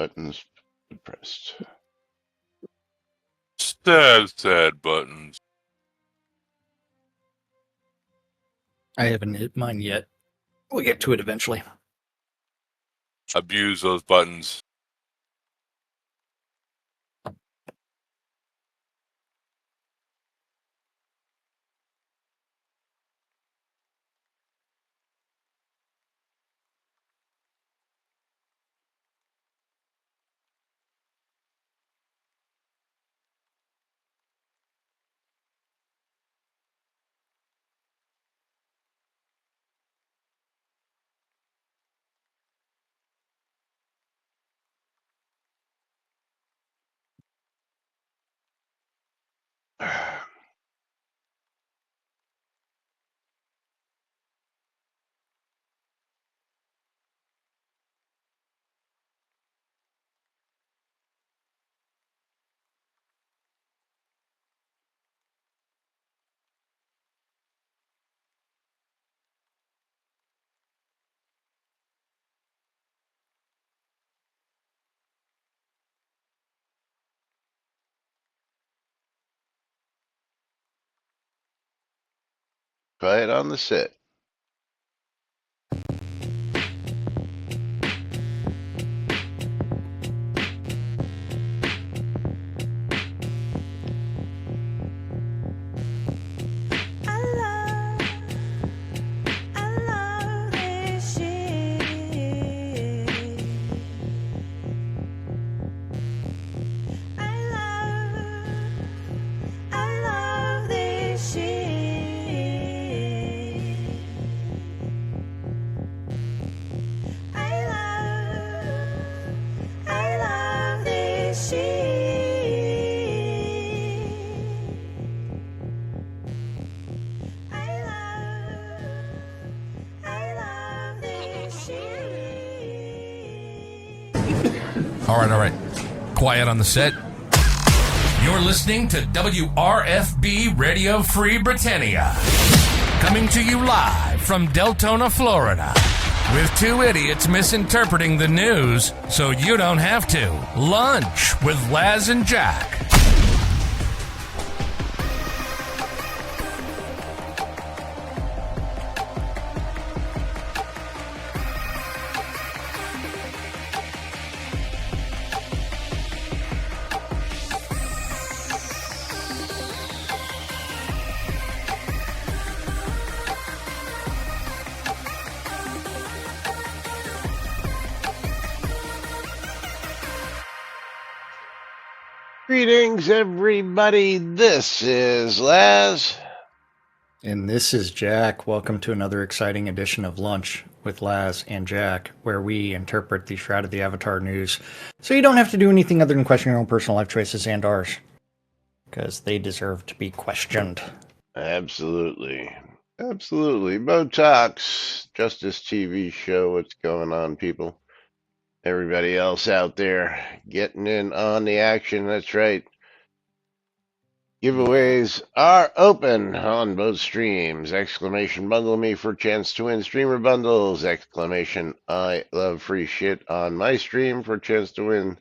buttons pressed. Sad buttons. I haven't hit mine yet. We'll get to it eventually. Abuse those buttons. Quiet on the set. All right. Quiet on the set. You're listening to WRFB Radio Free Britannia. Coming to you live from Deltona, Florida. With two idiots misinterpreting the news so you don't have to. Lunch with Laz and Jack. Greetings, everybody. This is Laz. And this is Jack. Welcome to another exciting edition of Lunch with Laz and Jack, where we interpret the Shroud of the Avatar news so you don't have to do anything other than question your own personal life choices and ours. Because they deserve to be questioned. Absolutely. Botox, Justice TV show. What's going on, people? Everybody else out there getting in on the action. That's right. Giveaways are open on both streams. Exclamation bundle me for a chance to win streamer bundles. Exclamation I love free shit on my stream for a chance to win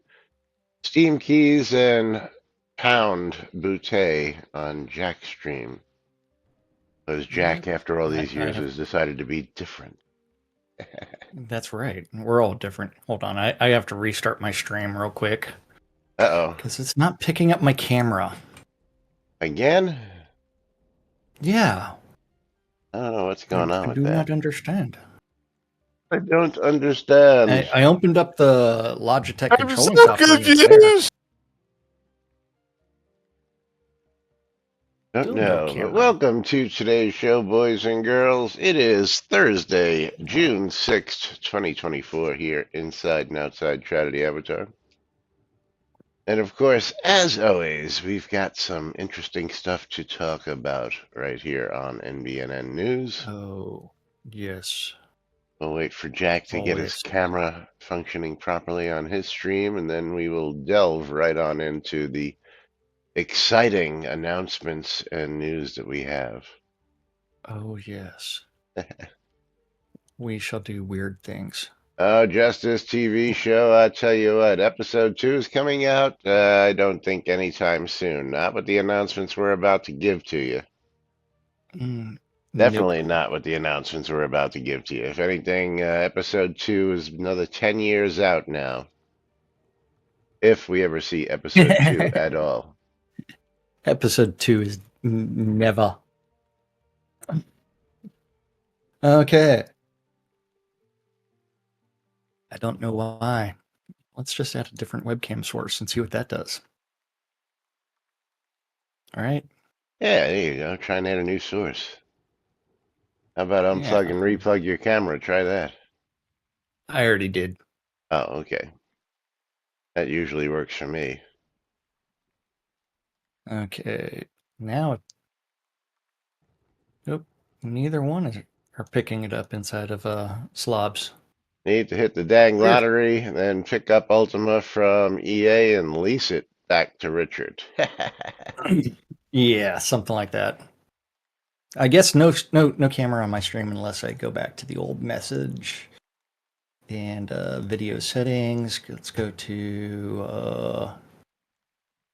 Steam keys, and pound boutte on Jack's stream. Because Jack, after all these years, has decided to be different. That's right. We're all different. Hold on. I have to restart my stream real quick. Uh-oh. Because it's not picking up my camera. Again? Yeah. I don't know what's going on with that. I do not understand. I don't understand. I opened up the Logitech I'm controlling so software. confused. Don't know, but welcome to today's show, boys and girls. It is Thursday, June 6th, 2024, here inside and outside Shroud of the Avatar. And of course, as always, we've got some interesting stuff to talk about right here on NBNN News. Oh, yes. We'll wait for Jack to get his camera functioning properly on his stream, and then we will delve right on into the exciting announcements and news that we have. Oh, yes. We shall do weird things. Oh, Justice TV show. I tell you what, episode 2 is coming out. I don't think anytime soon. Not with the announcements we're about to give to you. Nope. Definitely not with the announcements we're about to give to you. If anything, episode 2 is another 10 years out now. If we ever see episode 2 at all. Episode 2 is never. Okay. I don't know why. Let's just add a different webcam source and see what that does. All right. Yeah, there you go. Try and add a new source. How about unplug Yeah. and replug your camera? Try that. I already did. Oh, okay. That usually works for me. Okay. Now, nope. Neither one are picking it up inside of slobs. Need to hit the dang Weird. lottery, and then pick up Ultima from EA and lease it back to Richard. Yeah, something like that. I guess no camera on my stream unless I go back to the old message and video settings. Let's go to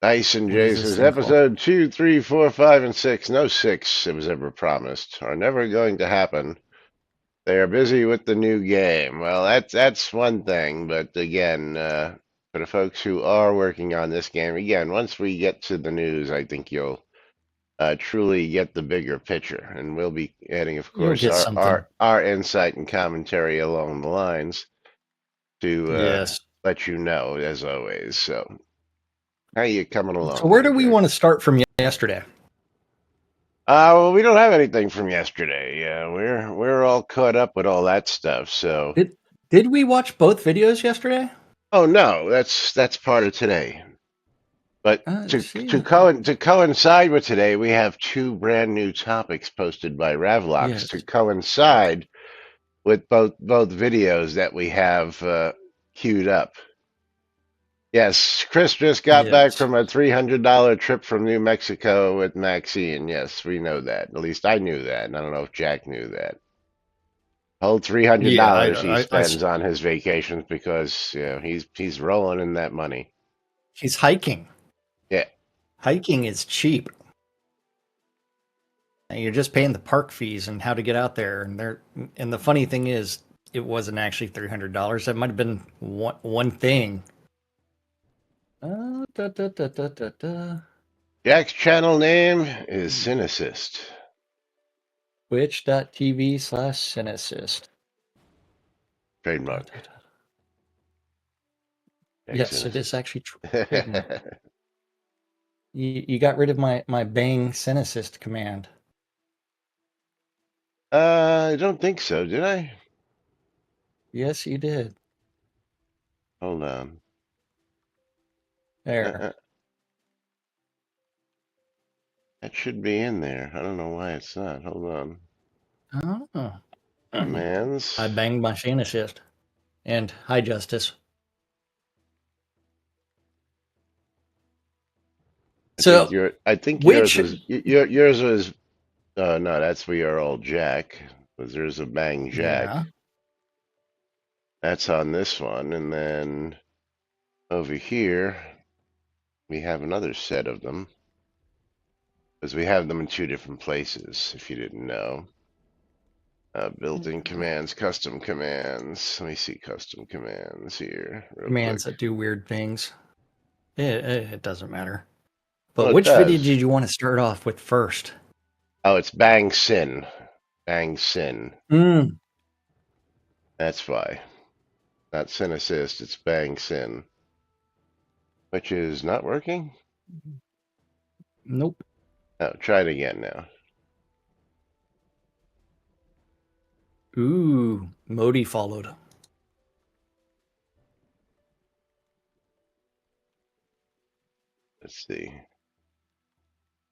Nice and what is Jay this says thing called? episode 2, 3, 4, 5, and 6. No 6 it was ever promised. Are never going to happen. They are busy with the new game. Well, that's one thing, but again, for the folks who are working on this game, again, once we get to the news, I think you'll truly get the bigger picture, and we'll be adding, of You'll course, get something. our insight and commentary along the lines to Yes. let you know, as always. So, how you coming along? So where do there, we Jack? want to start from yesterday? Well, we don't have anything from yesterday. We're all caught up with all that stuff. So, Did we watch both videos yesterday? oh no, that's part of today. But to See. to coincide with today, we have 2 brand new topics posted by Ravlox Yes. to coincide with both videos that we have queued up. Yes, Chris just got back Yes. from a $300 trip from New Mexico with Maxine. Yes, we know that. At least I knew that. And I don't know if Jack knew that. Whole $300 he I spends on his vacations because he's rolling in that money. he's hiking. Yeah. Hiking is cheap. And you're just paying the park fees and how to get out there. And the funny thing is, it wasn't actually $300. That might have been one thing. Jack's channel name is Cynicist. Twitch.tv/Cynicist. Trademark. Yes, it is actually trademark. You got rid of my bang Cynicist command. I don't think so, did I? Yes, you did. Hold on. There. That should be in there. I don't know why it's not. Hold on. Oh. Commands. I banged my Cynicist. And hi, Justice. I think which- yours was no, that's We Are All Jack. Because there's a Bang Jack. Yeah. That's on this one, and then over here we have another set of them. Because we have them in 2 different places, if you didn't know. Built-in commands, custom commands. Let me see custom commands here. Commands that do weird things. It doesn't matter. But Well, it which video does. did you want to start off with first? Oh, it's Bang Sin. Bang Sin. That's why. Not Sin Assist, it's Bang Sin. Which is not working? Nope. Oh, try it again now. Ooh, Modi followed. Let's see.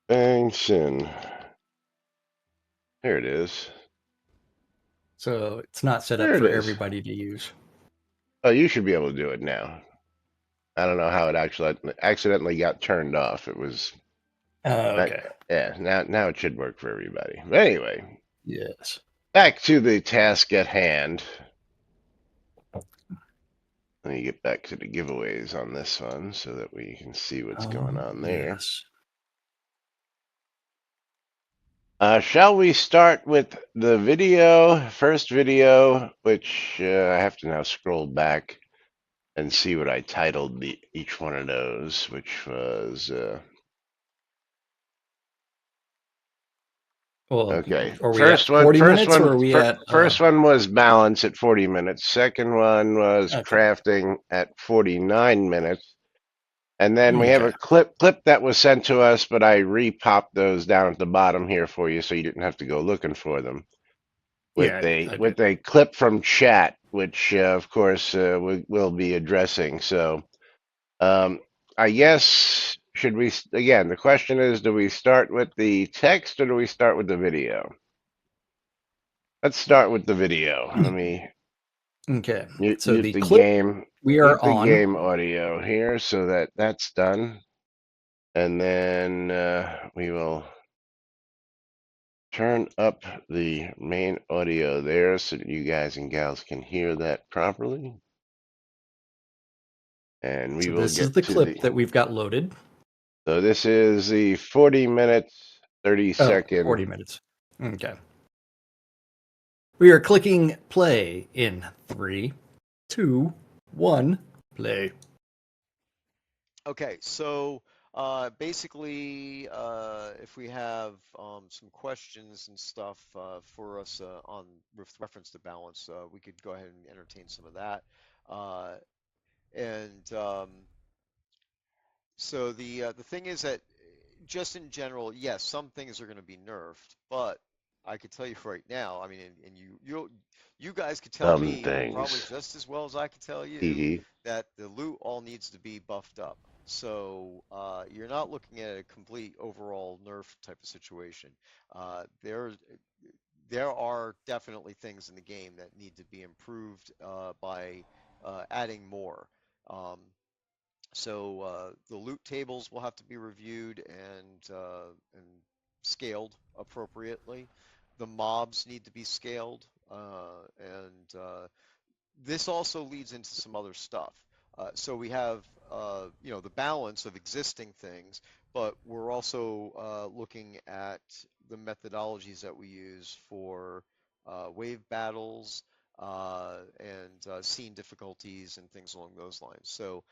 Bang Sin. There it is. So it's not set There up it for is. everybody to use. Oh, you should be able to do it now. I don't know how it actually accidentally got turned off. It was Okay. yeah, now it should work for everybody. But anyway, Yes. back to the task at hand. me get back to the giveaways on this one so that we can see what's going on there. Yes. Shall we start with the video, first video, which I have to now scroll back and see what I titled each one of those, which was Well, okay. are we at 40 minutes or are we at? First one was balance at 40 minutes. Second one was Okay. crafting at 49 minutes. And then we have Okay. a clip that was sent to us, but I re-popped those down at the bottom here for you so you didn't have to go looking for them. Yeah, I With did. a clip from chat, which of course we'll be addressing. So I guess should we again? The question is, do we start with the text or do we start with the video? Let's start with the video. Let me Okay. So mute the the clip game, we mute are the on. game audio here so that that's done, and then we will turn up the main audio there so that you guys and gals can hear that properly. And we So will this is get the to clip the. that we've got loaded. So this is the 40 minutes, 30 Oh, second. 40 minutes. Okay. We are clicking play in 3, 2, 1, play. Okay, so basically, if we have some questions and stuff for us on with reference to balance, we could go ahead and entertain some of that. Uh, and so the thing is that just in general, yes, some things are going to be nerfed, but I could tell you right now, I mean, and you guys could tell Some me probably things. just as well as I could tell you Hee that the loot all needs to be buffed up. So you're not looking at a complete overall nerf type of situation. There are definitely things in the game that need to be improved by adding more. Um, so the loot tables will have to be reviewed and scaled appropriately. The mobs need to be scaled, and this also leads into some other stuff. So we have, the balance of existing things, but we're also looking at the methodologies that we use for wave battles and scene difficulties and things along those lines. So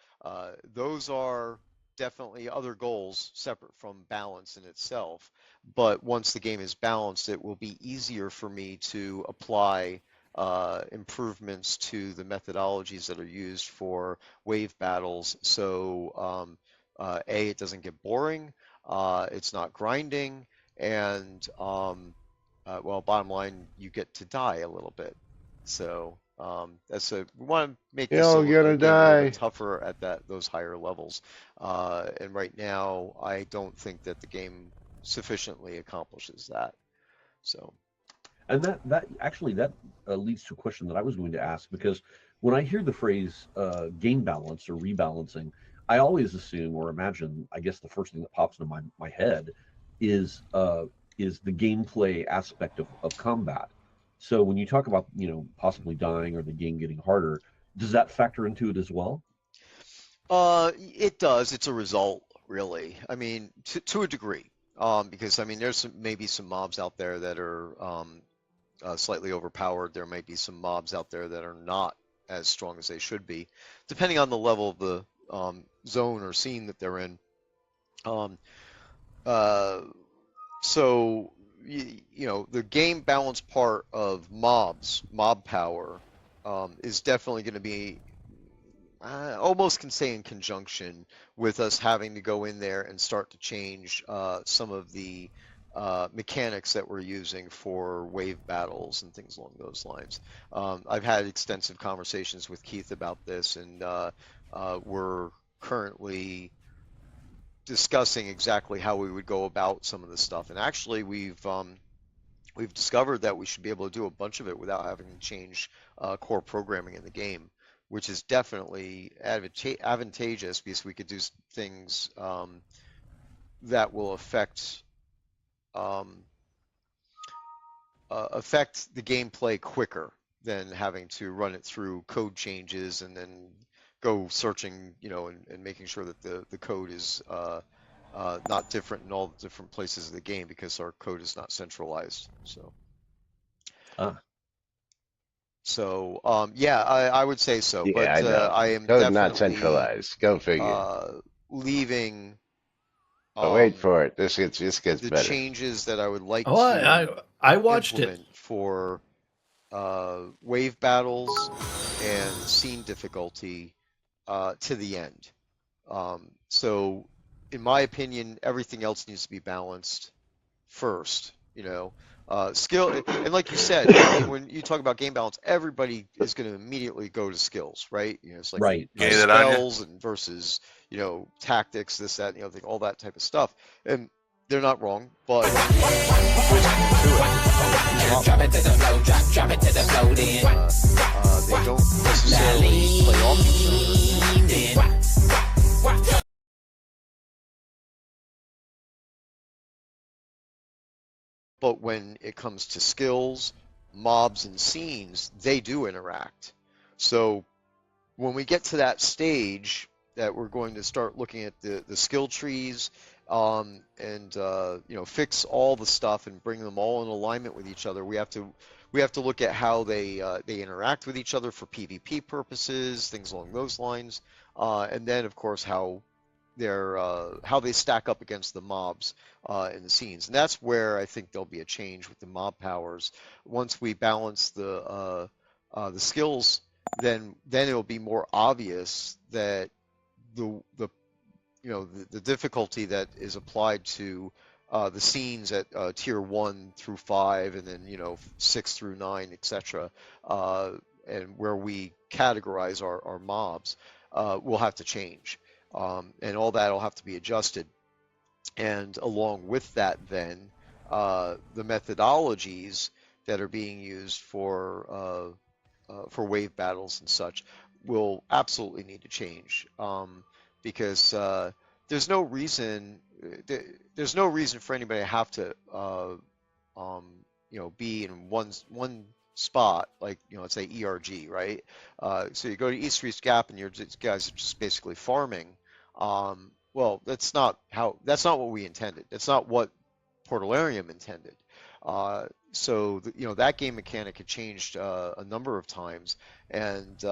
those are definitely other goals separate from balance in itself. But once the game is balanced, it will be easier for me to apply improvements to the methodologies that are used for wave battles. So it doesn't get boring, it's not grinding, and well, bottom line, you get to die a little bit. So we want to make this You're a gonna game a little bit die. tougher at those higher levels. And right now, I don't think that the game sufficiently accomplishes that. So. And that actually that leads to a question that I was going to ask, because when I hear the phrase game balance or rebalancing, I always assume or imagine, I guess the first thing that pops into my head is the gameplay aspect of combat. So when you talk about, possibly dying or the game getting harder, does that factor into it as well? It does. It's a result, really. I mean, to a degree, because I mean, maybe some mobs out there that are slightly overpowered. There might be some mobs out there that are not as strong as they should be, depending on the level of the zone or scene that they're in. Um, uh, so the game balance part of mob power, is definitely going to be I almost can say in conjunction with us having to go in there and start to change some of the mechanics that we're using for wave battles and things along those lines. I've had extensive conversations with Keith about this, and we're currently discussing exactly how we would go about some of this stuff. And actually, we've discovered that we should be able to do a bunch of it without having to change core programming in the game, which is definitely advantageous because we could do things that will um, affect the gameplay quicker than having to run it through code changes and then go searching, and making sure that the code is not different in all the different places of the game because our code is not centralized. Ah, Yeah, I would say so, Yeah, I but know. I am Code not definitely centralized. Go figure. leaving But wait um, for it. This gets the better. changes that I would like Oh, to I watched it. implement for wave battles and scene difficulty to the end. So, in my opinion, everything else needs to be balanced first. Skill, and like you said, I mean, when you talk about game balance, everybody is going to immediately go to skills, right? It's like right, Gay right. that on you? spells and versus tactics, this, that, and the other thing, all that type of stuff, and they're not wrong, but there's more to it. There's a lot more. They don't necessarily play off each other. But when it comes to skills, mobs, and scenes, they do interact. So when we get to that stage that we're going to start looking at the skill trees, and fix all the stuff and bring them all in alignment with each other, we have to look at how they interact with each other for PvP purposes, things along those lines, and then of course how they stack up against the mobs in the scenes, and that's where I think there'll be a change with the mob powers. Once we balance the skills, then it'll be more obvious that the difficulty that is applied to the scenes at tier 1 through 5, and then 6 through 9, etc., and where we categorize our mobs will have to change, and all that will have to be adjusted. And along with that, then the methodologies that are being used for wave battles and such will absolutely need to change, because there's no reason there's no reason for anybody to have to be in one spot, like let's say ERG, right? So you go to East Reach Gap and guys are just basically farming. Well, that's not what we intended. That's not what Portalarium intended. That game mechanic had changed a number of times, and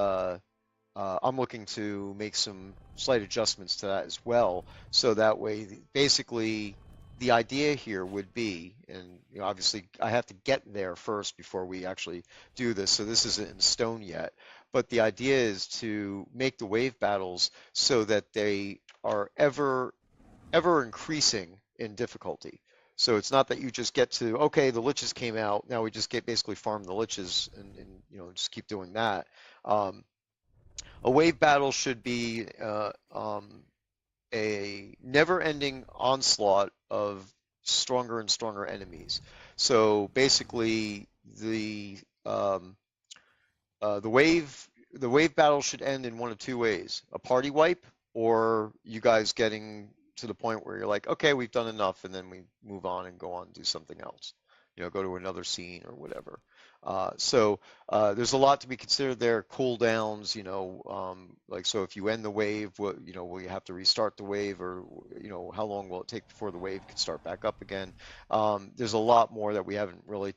I'm looking to make some slight adjustments to that as well. So that way, basically, the idea here would be, and obviously I have to get there first before we actually do this, so this isn't in stone yet. But the idea is to make the wave battles so that they are ever increasing in difficulty. So it's not that you just get to, okay, the liches came out, now we just basically farm the liches and just keep doing that. Um, a wave battle should be a never-ending onslaught of stronger and stronger enemies. So basically, um, the wave battle should end in one of two ways: a party wipe, or you guys getting to the point where you're like, okay, we've done enough, and then we move on and go on and do something else. Go to another scene or whatever. There's a lot to be considered there. Cooldowns, like, so if you end the wave, will you have to restart the wave, or how long will it take before the wave can start back up again? There's a lot more that we haven't really.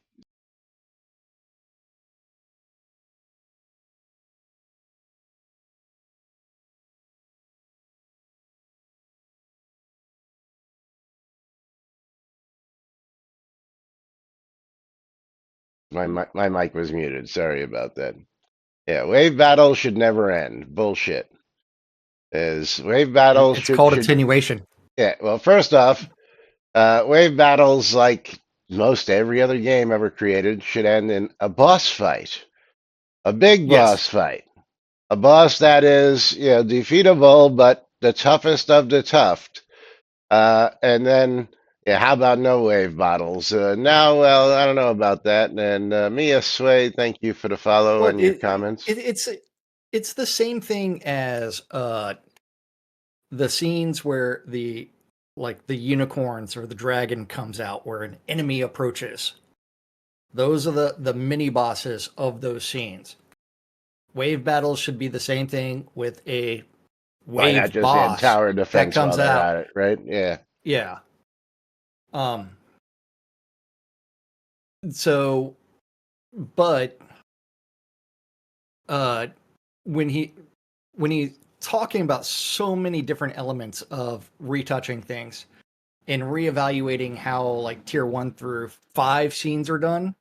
My mic was muted. Sorry about that. Yeah, wave battles should never end. Bullshit. Is wave battles It's should called should attenuation. Yeah. Well, first off, wave battles, like most every other game ever created, should end in a boss fight, a big Yes. boss fight, a boss that is defeatable, but the toughest of the tough. And then, yeah, how about no wave bottles? Now, well, I don't know about that. And Mia Sway, thank you for the follow Well, and your comments. it's the same thing as the scenes where the unicorns or the dragon comes out where an enemy approaches. Those are the mini bosses of those scenes. wave battles should be the same thing with a Why not wave just add boss tower that defense while comes they're out. at it, right? Yeah. Yeah. So, but uh, when he's talking about so many different elements of retouching things and reevaluating how like tier 1 through 5 scenes are done,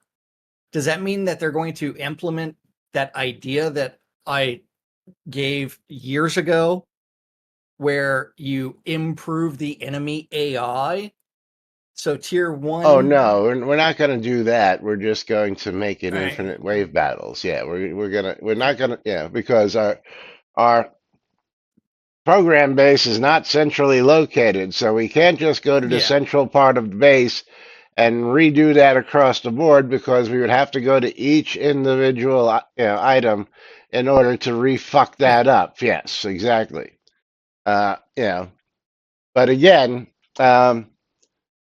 does that mean that they're going to implement that idea that I gave years ago where you improve the enemy AI? So tier Oh 1, no, we're not going to do that. We're just going to make it right? infinite wave battles. Yeah, we're not gonna, yeah, because our program base is not centrally located, so we can't just go to the Yeah. central part of the base and redo that across the board, because we would have to go to each individual item in order to refuck Yeah. that up. Yes, exactly. But again, um,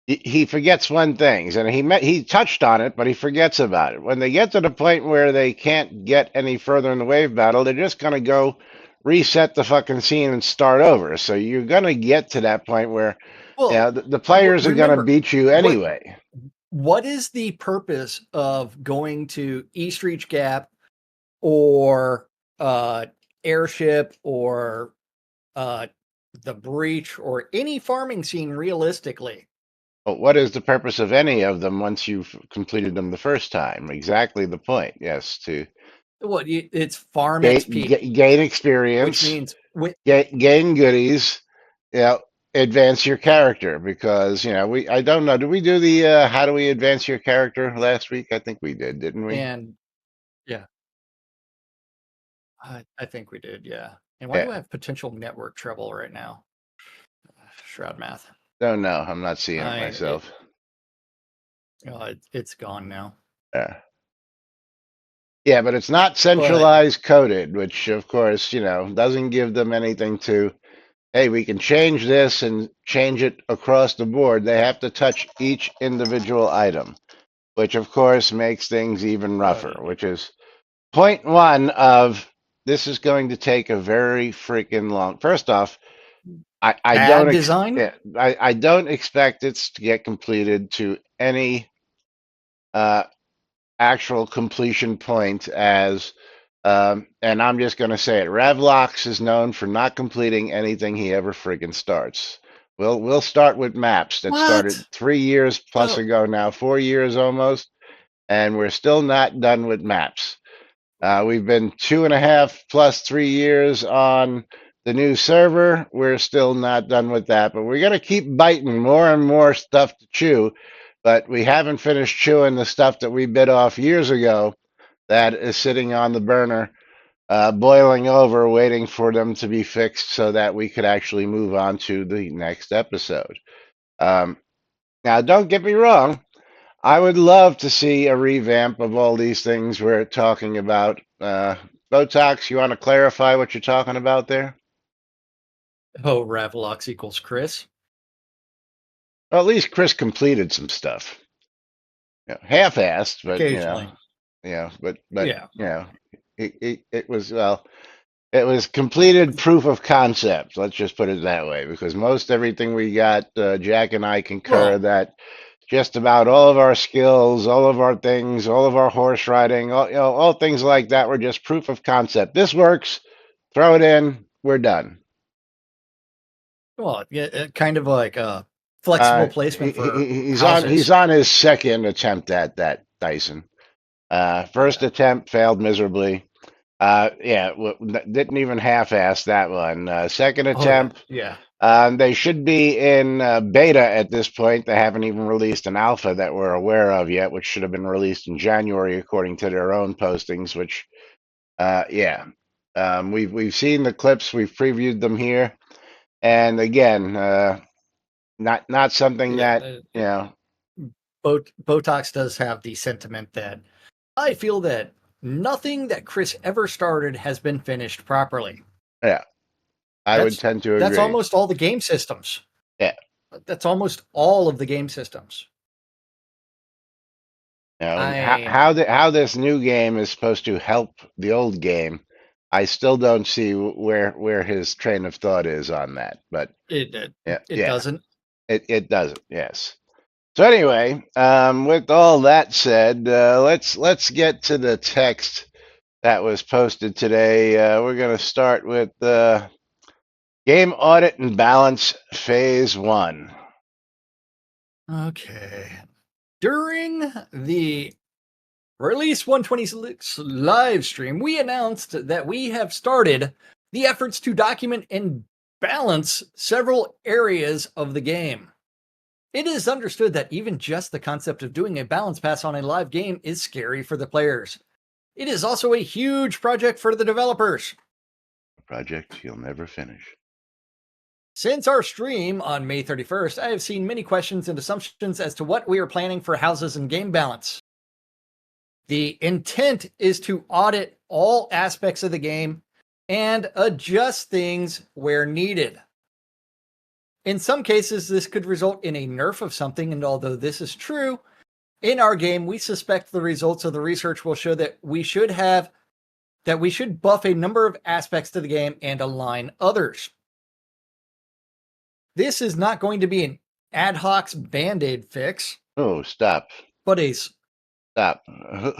he forgets one thing, and he touched on it, but he forgets about it. When they get to the point where they can't get any further in the wave battle, they're just gonna go reset the fucking scene and start over. So you're gonna get to that point where, Well, the players are gonna remember beat you what anyway. what is the purpose of going to East Reach Gap or Airship or uh, the Breach or any farming scene realistically? But what is the purpose of any of them once you've completed them the first time? Exactly the point. Yes, to It's farm XP, gain which experience, means gain goodies, you know, advance your character. Because I don't know, did we do the how do we advance your character last week? I think we did, didn't we? and yeah, I think we did. Yeah. And why do Yeah, I have potential network trouble right now? Shroud math. don't know, I'm not seeing it I it, myself. it's gone now. Yeah, but it's not But centralized coded, which of course doesn't give them anything to, hey, we can change this and change it across the board. They have to touch each individual item, which of course makes things even rougher, which is point one of this is going to take a very freaking long. First off, I don't bad design. I don't expect it to get completed to any uh, actual completion point as and I'm just going to say it. Ravlox is known for not completing anything he ever friggin' starts. We'll start with maps that started What? 3 years plus Oh, ago now, 4 years almost, and we're still not done with maps. We've been 2.5 plus 3 years on the new server. We're still not done with that, but we're going to keep biting more and more stuff to chew. But we haven't finished chewing the stuff that we bit off years ago that is sitting on the burner, boiling over, waiting for them to be fixed so that we could actually move on to the next episode. Um, Now, don't get me wrong. I would love to see a revamp of all these things we're talking about. Botox, you want to clarify what you're talking about there? oh, Ravlox equals Chris. Well, at least Chris completed some stuff. Half-assed, but Occasionally. but Yeah. it was it was completed proof of concept. Let's just put it that way, because most everything we got, Jack and I concur Well, that just about all of our skills, all of our things, all of our horse riding, all things like that were just proof of concept. This works. Throw it in. We're done. yeah, kind of like a flexible placement for He's houses. on his second attempt at that, Dyson. First Yeah. attempt failed miserably. Yeah, didn't even half-ass that one. Second Oh yeah. attempt. Yeah. They should be in beta at this point. They haven't even released an alpha that we're aware of yet, which should have been released in January according to their own postings. Which, yeah, we've seen the clips, we've previewed them here, and again, not something Yeah. that Botox does have the sentiment that I feel that nothing that Chris ever started has been finished properly. Yeah, I would That's tend to that's agree. almost all the game systems. Yeah. That's almost all of the game systems. And I how this new game is supposed to help the old game I still don't see where his train of thought is on that, but It yeah, doesn't. it doesn't. Yes. So anyway, with all that said, let's get to the text that was posted today. We're going to start with game audit and balance phase 1. Okay. During the Release 126 live stream, we announced that we have started the efforts to document and balance several areas of the game. It is understood that even just the concept of doing a balance pass on a live game is scary for the players. It is also a huge project for the developers. A project you'll never finish. Since our stream on May 31st, I have seen many questions and assumptions as to what we are planning for houses and game balance. The intent is to audit all aspects of the game and adjust things where needed. In some cases, this could result in a nerf of something, and although this is true, in our game, we suspect the results of the research will show that we should buff a number of aspects to the game and align others. This is not going to be an ad hoc band-aid fix, Oh, stop. but a Stop.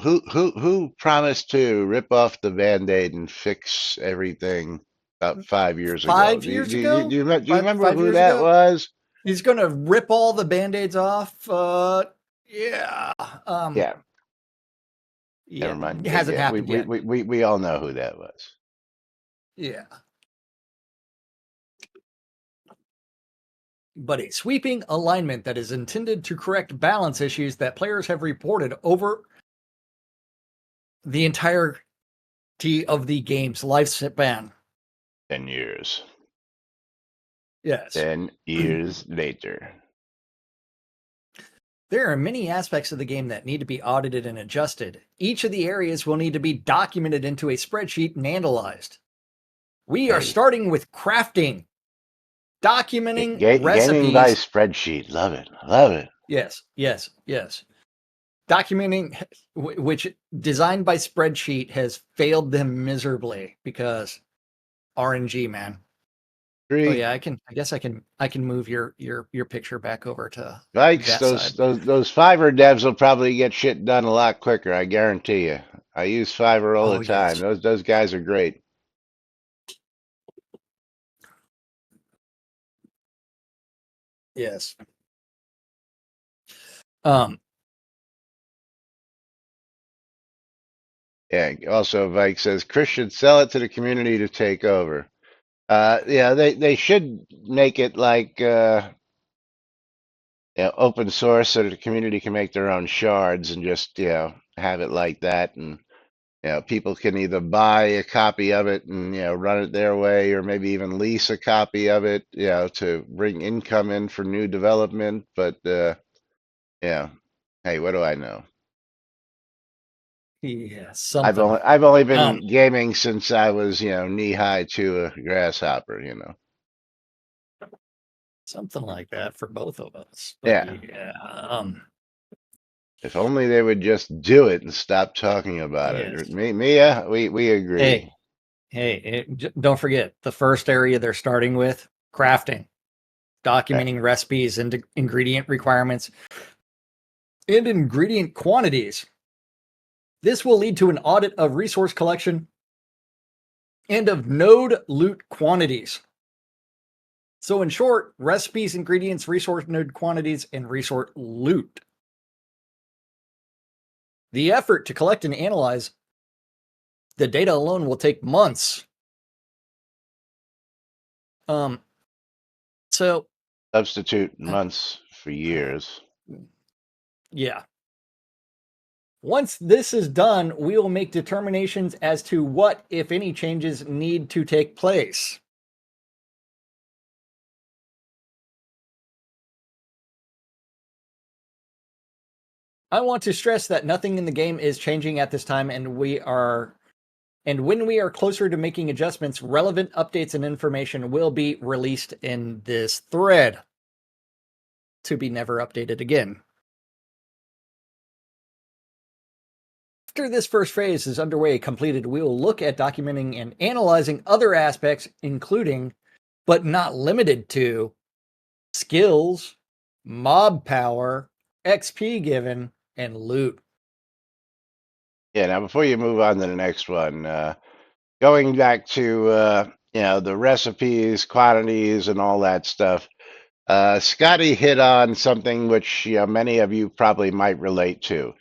Who promised to rip off the Band-Aid and fix everything about 5 years ago? 5 years ago? Do you remember Five who years that ago? was? He's going to rip all the Band-Aids off. Yeah. Yeah, Yeah, never mind. it hasn't Yeah, happened yet. we all know who that was. Yeah. But a sweeping alignment that is intended to correct balance issues that players have reported over the entirety of the game's lifespan. 10 years. Yes. 10 years later. There are many aspects of the game that need to be audited and adjusted. Each of the areas will need to be documented into a spreadsheet and analyzed. We are Hey. starting with crafting, documenting Gaming by recipes. spreadsheet. Love it. Love it. Yes. Documenting, which designed by spreadsheet has failed them miserably because RNG, man. Oh yeah, I guess I can move your picture back over to Vikes, that those side. those Fiverr devs will probably get shit done a lot quicker. I guarantee you. I use Fiverr all Oh the time. yes. Those guys are great. Yes. Yeah. Also, Vike says Chris should sell it to the community to take over. Yeah, they should make it like open source so that the community can make their own shards and just have it like that, and people can either buy a copy of it and run it their way, or maybe even lease a copy of it, to bring income in for new development. But yeah, hey, what do I know? Yeah, I've something. only been gaming since I was knee high to a grasshopper. Something like that for both of us. Yeah. But yeah. If only they would just do it and stop talking about Yes. it. Mia, we agree. Don't forget the first area they're starting with: crafting, documenting recipes and ingredient requirements and ingredient quantities. This will lead to an audit of resource collection and of node loot quantities. So in short, recipes, ingredients, resource node quantities, and resource loot. The effort to collect and analyze the data alone will take months. So Substitute months for years. Yeah. Once this is done, we will make determinations as to what, if any, changes need to take place. I want to stress that nothing in the game is changing at this time, and when we are closer to making adjustments, relevant updates and information will be released in this thread to be never updated again. After this first phase is underway completed, we will look at documenting and analyzing other aspects, including, but not limited to, skills, mob power, XP given, and loot. Yeah, now before you move on to the next one, going back to the recipes, quantities, and all that stuff. Scotty hit on something which many of you probably might relate to,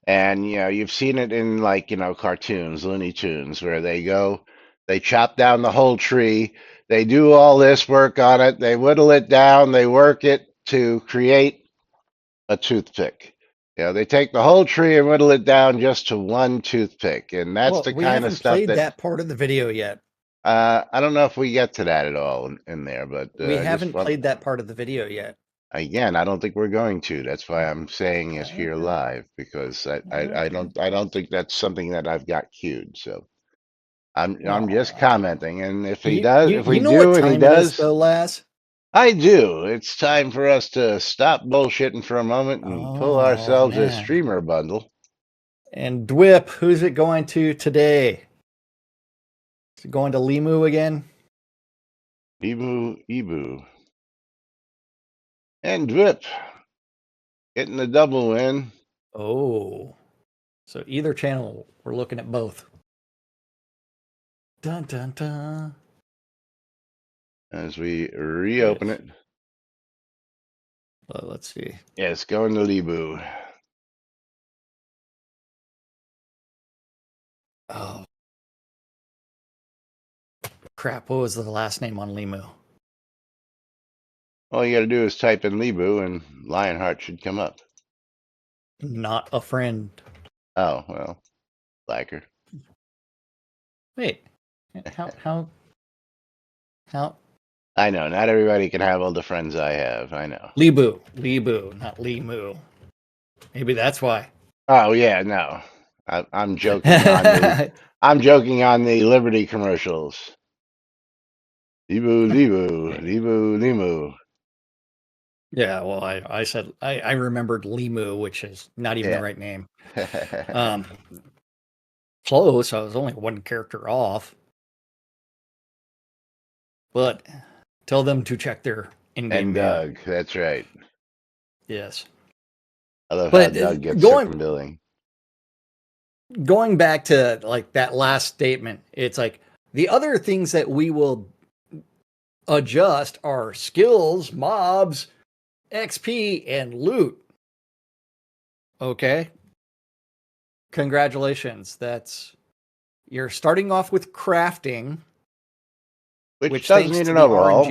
and you've seen it in like cartoons, Looney Tunes, where they chop down the whole tree, they do all this work on it, they whittle it down, they work it to create a toothpick. They take the whole tree and whittle it down just to one toothpick, and that's the We kind of haven't stuff played that that part of the video yet. I don't know if we get to that at all in there, but We I just haven't want played that part of the video yet. again, I don't think we're going to. That's why I'm saying it here live, because I don't think that's something that I've got queued. So I'm just Aw. commenting, and if he You, does, you, if we you know what do, and he time it is, does, though, Laz? I do. It's time for us to stop bullshitting for a moment and pull Oh, ourselves a man. streamer bundle. And Dwip, who's it going to today? Is it going to Limu again? Ebu, and Drip getting the double win. Oh. So either channel, we're looking at both. Dun, dun, dun. As we reopen it. Well, let's see. Yeah, it's going to Libu. Oh. Crap, what was the last name on Limu? All you got to do is type in Libu and Lionheart should come up. Not a friend. Oh, well, Blacker. Wait. How? I know, not everybody can have all the friends I have. I know. Libu, not Limu. Maybe that's why. Oh, yeah, no. I'm joking on I'm joking on the Liberty commercials. Libu, Limu. Yeah, well, I said I remembered Limu, which is not even the Yeah. right name. Close. I was only one character off. But tell them to check their in-game And mail. Doug, that's right. Yes. I love But how Doug gets going- circumbilling. Going back to like that last statement, it's like the other things that we will adjust are skills, mobs, XP, and loot. Okay. Congratulations. You're starting off with crafting, Which does need an overhaul.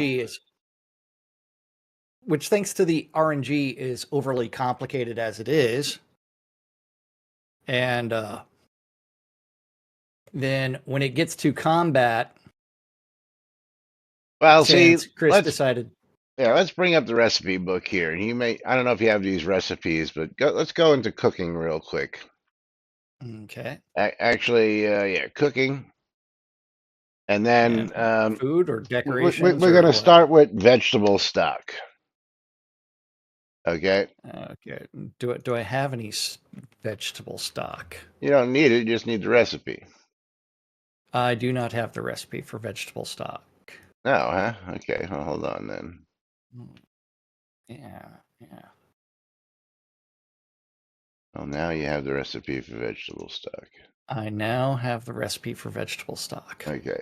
Which thanks to the RNG is overly complicated as it is. And then when it gets to combat, Well, see, Chris decided. Yeah, let's bring up the recipe book here. And I don't know if you have these recipes, but let's go into cooking real quick. Okay. Actually, yeah, cooking. And then food or decorations. We're going to start with vegetable stock. Okay. Okay. Do I have any vegetable stock? You don't need it. You just need the recipe. I do not have the recipe for vegetable stock. No, huh? Okay. Well, hold on then. Yeah. Well, now you have the recipe for vegetable stock. I now have the recipe for vegetable stock. Okay.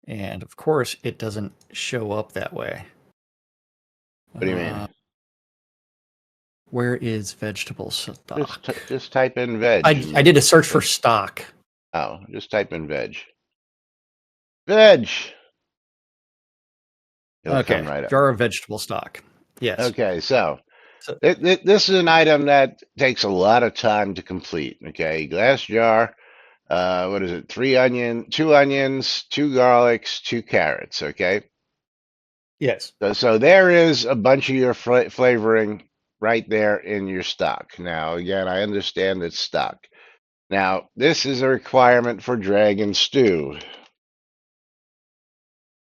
And of course, it doesn't show up that way. What do you mean? Where is vegetable stock? Just type in veg. I did a search for stock. Oh, just type in veg. Veg. It'll Okay, come right up. jar of vegetable stock. Yes. Okay, so this is an item that takes a lot of time to complete. Okay, glass jar. What is it? 2 onions, 2 garlics, 2 carrots. Okay. Yes. So there is a bunch of your flavoring right there in your stock. Now, again, I understand it's stock. Now, this is a requirement for Dragon Stew.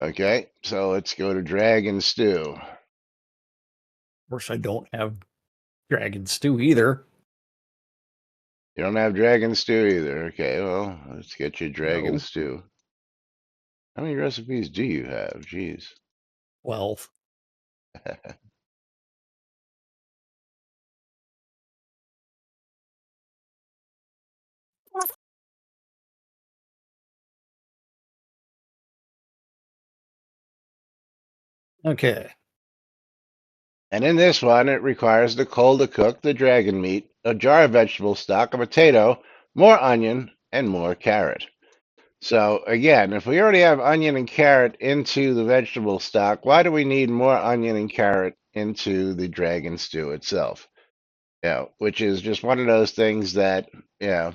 Okay, so let's go to Dragon Stew. course, I don't have dragon stew either. You don't have dragon stew either. Okay, well, let's get you dragon No. stew. How many recipes do you have? Jeez. 12. Okay. And in this one, it requires the coal to cook the dragon meat, a jar of vegetable stock, a potato, more onion, and more carrot. So again, if we already have onion and carrot into the vegetable stock, why do we need more onion and carrot into the dragon stew itself? Which is just one of those things that, you know,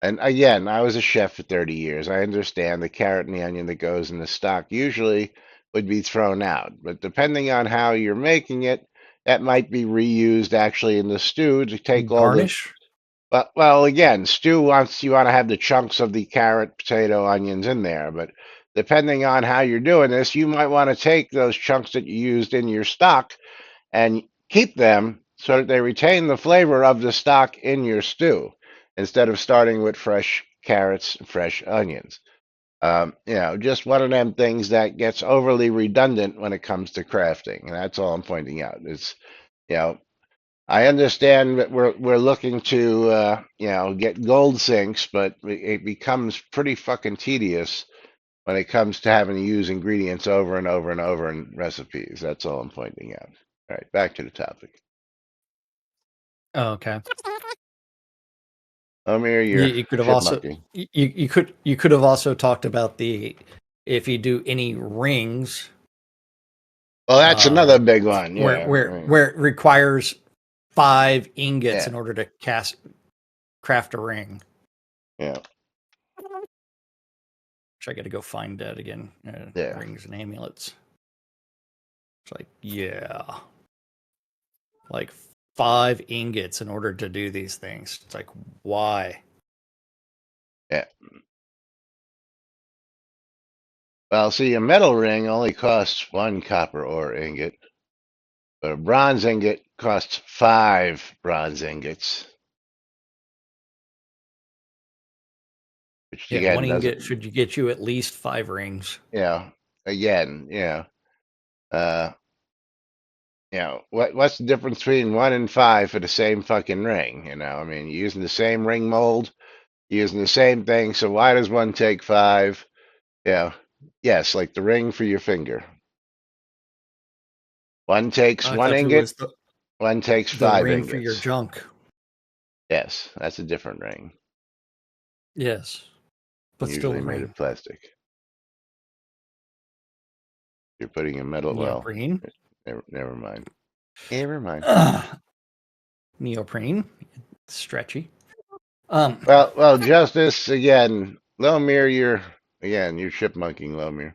and again, I was a chef for 30 years. I understand the carrot and the onion that goes in the stock usually would be thrown out, but depending on how you're making it, that might be reused actually in the stew to take all the Garnish? well, again, stew wants you want to have the chunks of the carrot, potato, onions in there, but depending on how you're doing this, you might want to take those chunks that you used in your stock and keep them so that they retain the flavor of the stock in your stew instead of starting with fresh carrots and fresh onions. Just one of them things that gets overly redundant when it comes to crafting, and that's all I'm pointing out. It's you know I understand that we're looking to get gold sinks, but it becomes pretty fucking tedious when it comes to having to use ingredients over and over and over in recipes. That's all I'm pointing out. All right, back to the topic. Oh, okay. Omir, You, you're you could have also chipmunking. you could have also talked about the if you do any rings Well, that's another big one. where Yeah, where right. where it requires 5 ingots Yeah, in order to craft a ring. yeah, Which I got to go find that again. yeah. Rings and amulets. It's like, yeah, like 5 ingots in order to do these things. It's like, why? Yeah. Well, see, a metal ring only costs 1 copper ore ingot, but a bronze ingot costs 5 bronze ingots, which Yeah, again 1 ingot doesn't, should you get you at least 5 rings. again, uh, what's the difference between 1 and 5 for the same fucking ring? I mean, you're using the same ring mold, you're using the same thing, so why does one take 5? Yeah, yes, like the ring for your finger. One takes I 1 thought it ingot, was one takes the 5 ring for your ingots. junk. Yes, that's a different ring. Yes, but still Usually a made ring. of plastic. You're putting a metal. Well, Neoprene. never mind. Never mind. Neoprene. Stretchy. Well, Justice again. Lomir, you're chipmunking, Lomir.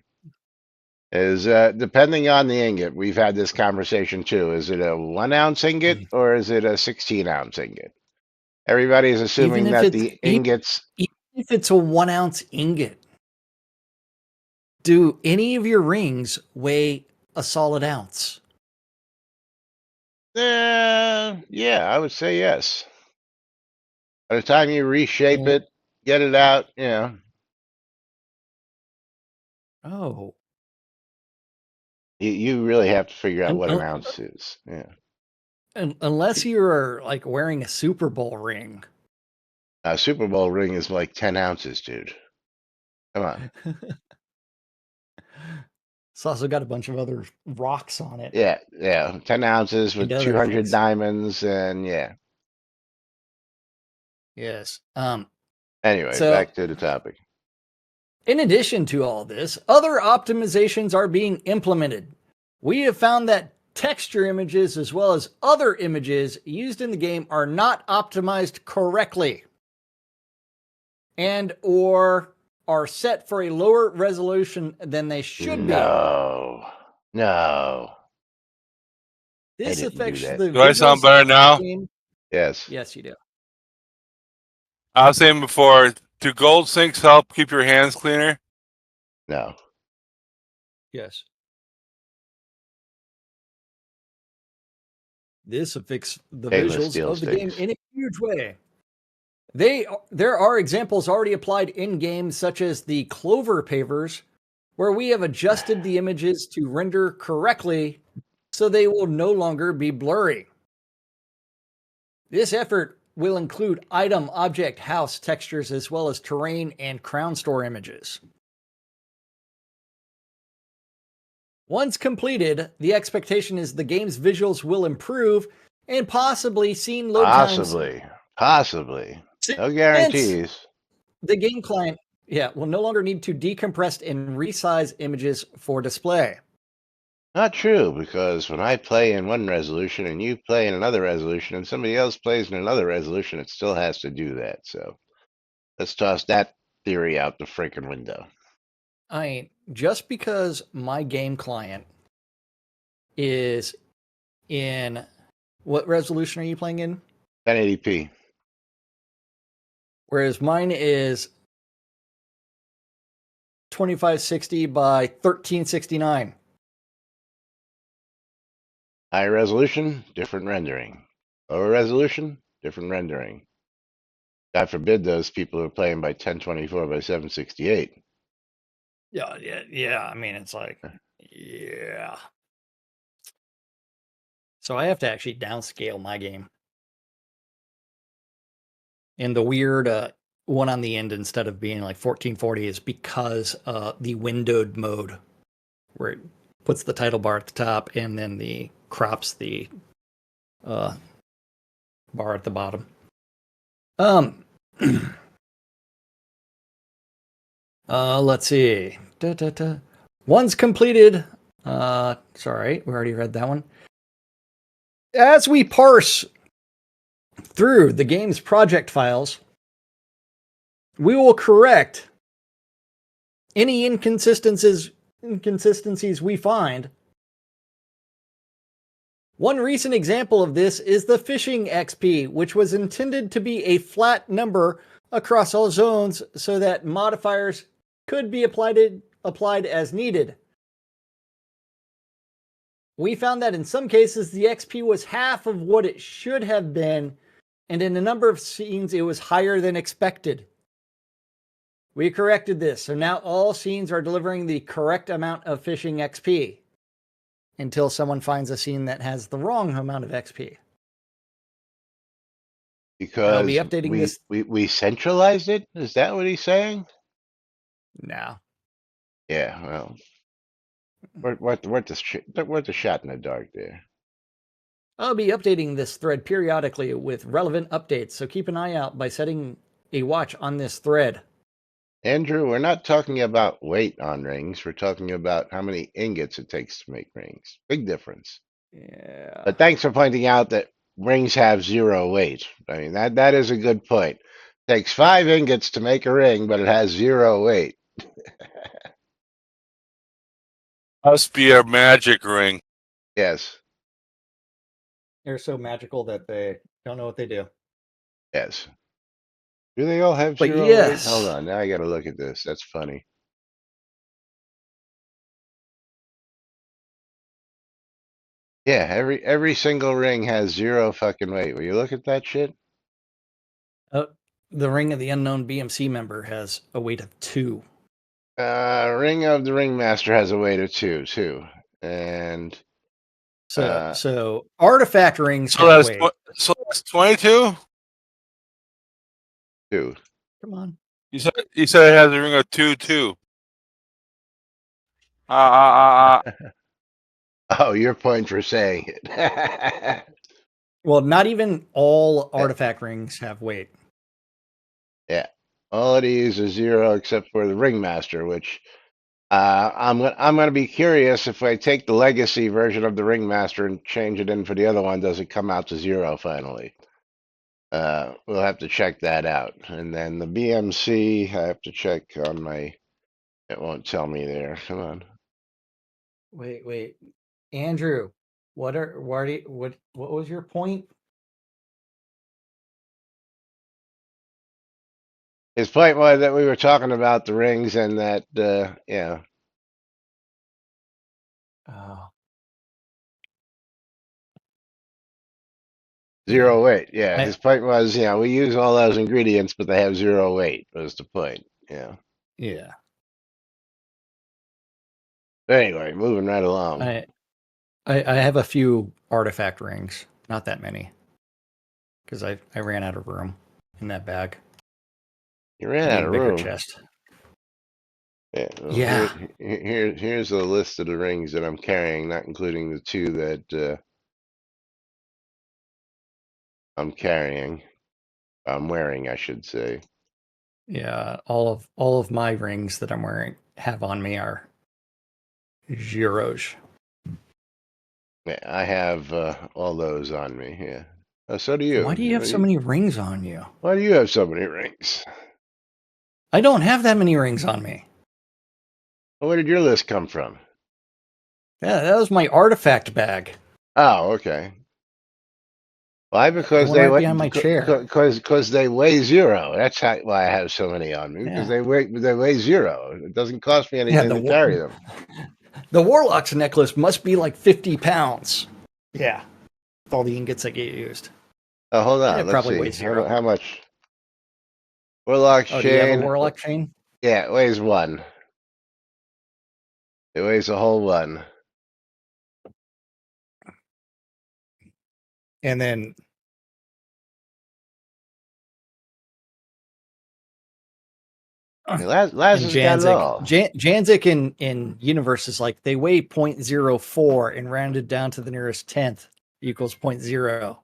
Is depending on the ingot. We've had this conversation too. Is it a 1 ounce ingot or is it a 16-ounce ingot? Everybody's Even assuming if that it's the ingots. even if it's a 1 ounce ingot, do any of your rings weigh a solid ounce? Yeah, I would say yes. By the time you reshape Well, it, get it out, oh, you really have to figure out un- what an un- ounce is. Yeah. unless you're like wearing a Super Bowl ring. A Super Bowl ring is like 10 ounces, dude. Come on. It's also got a bunch of other rocks on it Yeah. 10 ounces and with other 200 things. diamonds, and yeah. Yes. Anyway, So back to the topic. in addition to all this, other optimizations are being implemented. We have found that texture images as well as other images used in the game are not optimized correctly and or are set for a lower resolution than they should be. No. They This didn't do affects that. the Do I sound visuals better of the now? game. Yes. Yes, you do. I was saying before, do gold sinks help keep your hands cleaner? No. Yes. This affects the Stainless visuals steel of the game sticks. in a huge way. There are examples already applied in games such as the Clover pavers, where we have adjusted the images to render correctly so they will no longer be blurry. This effort will include item, object, house textures, as well as terrain and crown store images. Once completed, the expectation is the game's visuals will improve and possibly scene load times. Possibly. No Since guarantees. the game client, will no longer need to decompress and resize images for display. Not true, because when I play in one resolution and you play in another resolution and somebody else plays in another resolution, it still has to do that. So let's toss that theory out the freaking window. Just because my game client is in what resolution are you playing in? 1080p. Whereas mine is 2560 by 1369. High resolution, different rendering. Lower resolution, different rendering. God forbid those people who are playing by 1024 by 768. Yeah. I mean, it's like, yeah. So I have to actually downscale my game. And the weird one on the end instead of being like 1440 is because the windowed mode, where it puts the title bar at the top and then the crops the bar at the bottom. Let's see. Once completed. Sorry, we already read that one. As we parse through the game's project files, we will correct any inconsistencies we find. One recent example of this is the fishing XP, which was intended to be a flat number across all zones so that modifiers could be applied as needed. We found that in some cases the XP was half of what it should have been, and in a number of scenes it was higher than expected. We corrected this, so now all scenes are delivering the correct amount of fishing XP until someone finds a scene that has the wrong amount of XP. I'll be Because updating this. we centralized it? Is that what he's saying? No. Yeah, well, we're the shot in the dark there. I'll be updating this thread periodically with relevant updates, so keep an eye out by setting a watch on this thread. Andrew, we're not talking about weight on rings. We're talking about how many ingots it takes to make rings. Big difference. Yeah. But thanks for pointing out that rings have 0 weight. I mean, that is a good point. Takes 5 ingots to make a ring, but it has 0 weight. Must be a magic ring. Yes, They're so magical that they don't know what they do. yes. Do they all have But 0 weight? yes. Hold on, now I gotta look at this. That's funny. Yeah, every single ring has 0 fucking weight. Will you look at that shit? The Ring of the Unknown BMC member has a weight of 2. Ring of the Ringmaster has a weight of 2 too, and So artifact rings So have that's weight. so that's 22. 2. Come on. You said it has a ring of 2. Oh, your point for saying it. Well, not even all artifact rings have weight. Yeah, all of these is 0 except for the Ringmaster, which I'm gonna be curious if I take the legacy version of the Ringmaster and change it in for the other one, does it come out to 0 finally? We'll have to check that out. And then the BMC, I have to check on my. It won't tell me there. Come on. Wait. Andrew, what was your point? His point was that we were talking about the rings and that, yeah. Oh. 0 weight. Yeah, I his point was, we use all those ingredients, but they have 0 weight. Was the point? Yeah. yeah. Anyway, moving right along. I have a few artifact rings, not that many, because I ran out of room in that bag. You ran I out need a of bigger room. chest. Yeah. Well, Yeah. here's a list of the rings that I'm carrying, not including the 2 that I'm carrying. I'm wearing, I should say. Yeah, all of my rings that I'm wearing have on me are Giroge. Yeah, I have all those on me. Yeah. So do you. Why do you have so many rings on you? Why do you have so many rings? I don't have that many rings on me. Well, where did your list come from? Yeah, that was my artifact bag. Oh, okay. Why? The Because one right behind my chair. because they weigh 0. That's why I have so many on me. Because Yeah. they weigh 0. It doesn't cost me Yeah, anything to carry them. the Warlock's necklace must be like 50 pounds. Yeah. With all the ingots that get used. Oh, hold And on. it Let's probably see. weighs 0. How much? Warlock's Oh, do you have a chain. Warlock chain? Yeah, it weighs 1. It weighs a whole 1. And then Hey, Laz and has got it all. Janzik in Universe is like they weigh 0.04 and rounded down to the nearest tenth equals 0.0.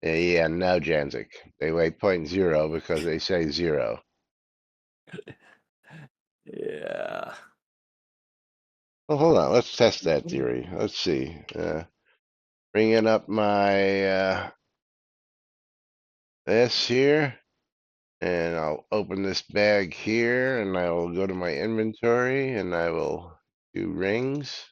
Yeah, no, Janzik. They weigh 0.0 because they say 0. Yeah. Well, hold on. Let's test that theory. Let's see. Bringing up my this here, and I'll open this bag here, and I will go to my inventory, and I will do rings.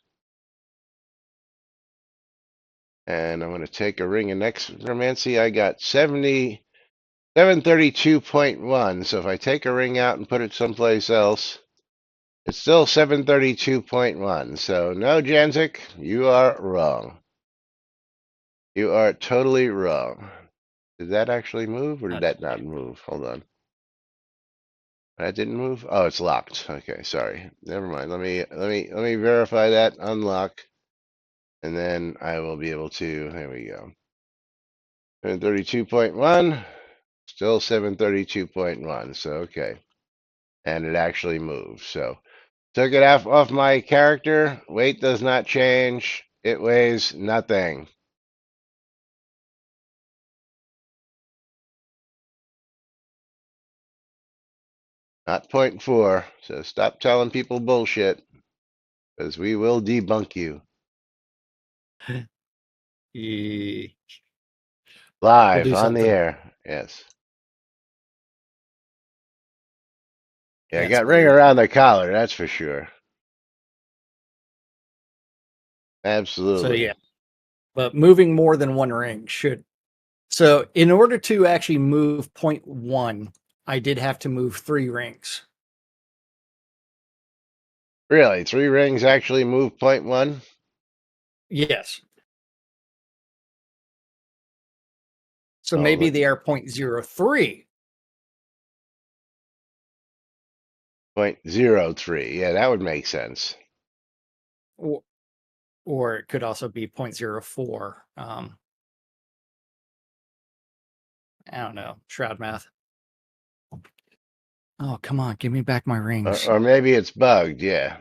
And I'm going to take a ring of necromancy. I got 732.1. So if I take a ring out and put it someplace else, it's still 732.1. So no, Janzik, you are wrong. You are totally wrong. Did that actually move, or did that not move? Hold on. That didn't move? Oh, it's locked. Okay, sorry. Never mind. Let me verify that. Unlock. And then I will be able to. There we go. 732.1. Still 732.1. So okay. And it actually moved. So took it off my character. Weight does not change. It weighs nothing. Not point 0.4. So stop telling people bullshit, because we will debunk you We'll live do on the something. air. Yes. Yeah, I That's got ring weird. around the collar, that's for sure. So Absolutely. yeah, but moving more than one ring should. So in order to actually move 0.1, I did have to move 3 rings. Really, 3 rings actually move 0.1? Yes. So Oh, maybe they are 0.03. 0.03. Yeah, that would make sense. Or it could also be 0.04. I don't know. Shroud math. Oh, come on. Give me back my rings. Or maybe it's bugged, yeah.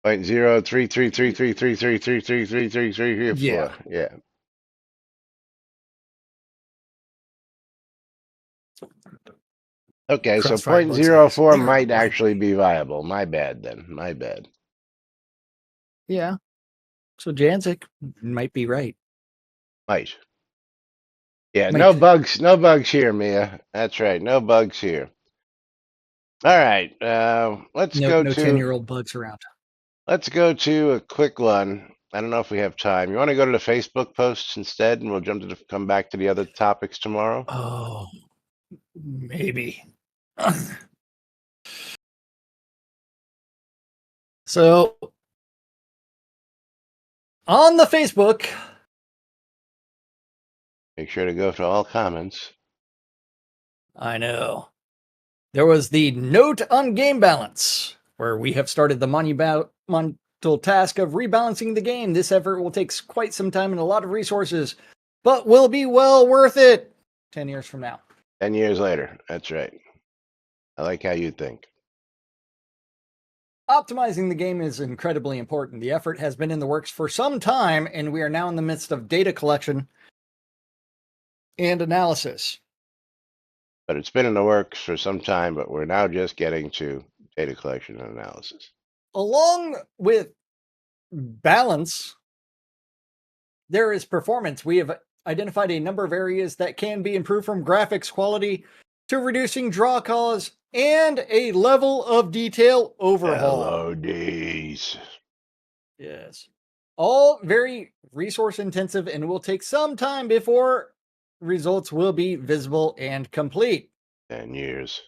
0.03333333333334. Yeah. Yeah. Okay, so Crossfire bug snakes. 0.04 They're might my actually baby. be viable. My bad then. My bad. Yeah. So Janzik might be right. Might. Yeah, no Might. bugs, no bugs here, Mia. That's right, no bugs here. All right, let's No go no to 10-year-old bugs around. let's go to a quick one. I don't know if we have time. You want to go to the Facebook posts instead, and we'll come back to the other topics tomorrow. Oh, maybe. So on the Facebook, Make sure to go to all comments. I know. There was the note on game balance, where we have started the monumental task of rebalancing the game. This effort will take quite some time and a lot of resources, but will be well worth it 10 years from now. 10 years later. That's right. I like how you think. Optimizing the game is incredibly important. The effort has been in the works for some time, and we are now in the midst of data collection and analysis. But it's been in the works for some time, but we're now just getting to data collection and analysis. Along with balance, there is performance. We have identified a number of areas that can be improved, from graphics quality to reducing draw calls and a level of detail overhaul. LODs. Yes. All very resource intensive and will take some time before results will be visible and complete. 10 years.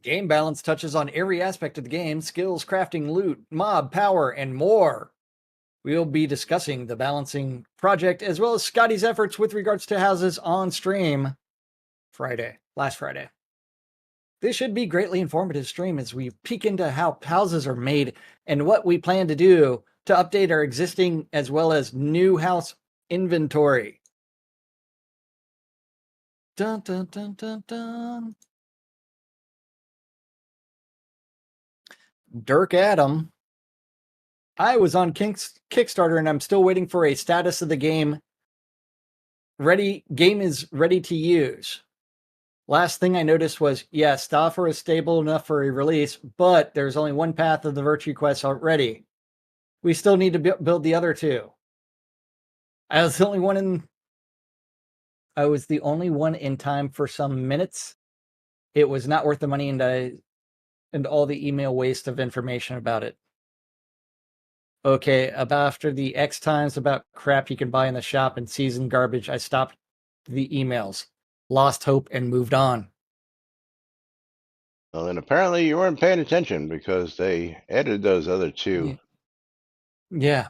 Game balance touches on every aspect of the game: skills, crafting, loot, mob, power, and more. We'll be discussing the balancing project as well as Scotty's efforts with regards to houses on stream last Friday. This should be greatly informative stream as we peek into how houses are made and what we plan to do to update our existing as well as new house inventory. Dun dun dun dun dun. Dirk Adam. I was on Kickstarter and I'm still waiting for a status of the game. Game is ready to use. Last thing I noticed was, yes, the offer is stable enough for a release, but there's only one path of the Virtue Quest already. We still need to build the other two. I was the only one in time for some minutes. It was not worth the money and all the email waste of information about it. Okay, about after the X times about crap you can buy in the shop and seasoned garbage, I stopped the emails, lost hope, and moved on. Well, then apparently you weren't paying attention because they added those other two. Yeah.